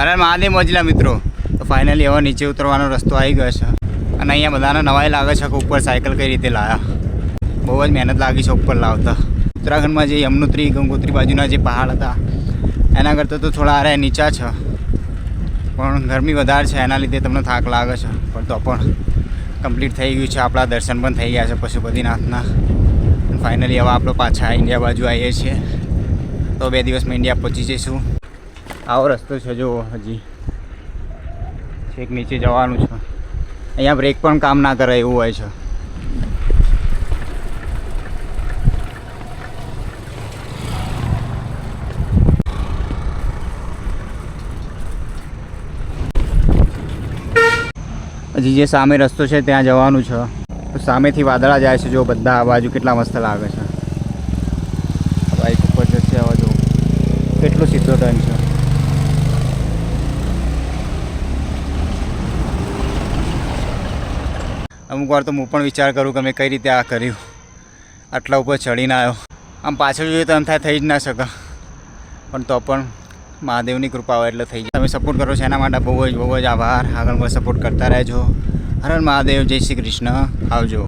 અરે મહાદેવ મોજલા મિત્રો, તો ફાઇનલી હવે નીચે ઉતરવાનો રસ્તો આવી ગયો છે અને અહીંયા બધાને નવાઈ લાગે છે કે ઉપર સાયકલ કઈ રીતે લાવ્યા. બહુ જ મહેનત લાગી છે ઉપર લાવતા. ઉત્તરાખંડમાં જે યમનોત્રી ગંગોત્રી બાજુના જે પહાડ હતા એના કરતાં તો થોડા અરે નીચા છે, પણ ગરમી વધારે છે એના લીધે તમને થાક લાગે છે. પણ તો પણ કમ્પ્લીટ થઈ ગયું છે, આપણા દર્શન પણ થઈ ગયા છે પશુપતિનાથના. ફાઇનલી હવે આપણે પાછા ઇન્ડિયા બાજુ આવીએ છીએ, તો 2 દિવસમાં ઇન્ડિયા પહોંચી જઈશું. આવો રસ્તો છે જો, હજી છેક નીચે જવાનું છે. અહીંયા બ્રેક પણ કામ ના કરે એવું હોય છે. હજી જે સામે રસ્તો છે ત્યાં જવાનું છે. તો સામેથી વાદળા જાય છે જો, બધા આ બાજુ કેટલા મસ્ત લાગે છે. બાઈક ઉપર જશે, આવા જો કેટલો સીધો ટર્ન છે. અમુક વાર તો હું પણ વિચાર કરું કે મેં કઈ રીતે આ કર્યું, આટલા ઉપર ચડીને આવ્યો. આમ પાછળ જોઈએ તો એમ થાય થઈ જ ના શકે, પણ તો પણ મહાદેવની કૃપા હોય એટલે થઈ જાય. તમે સપોર્ટ કરો છો એના માટે બહુ જ આભાર. આગળ પણ સપોર્ટ કરતા રહેજો. હર હર મહાદેવ, જય શ્રી કૃષ્ણ, આવજો.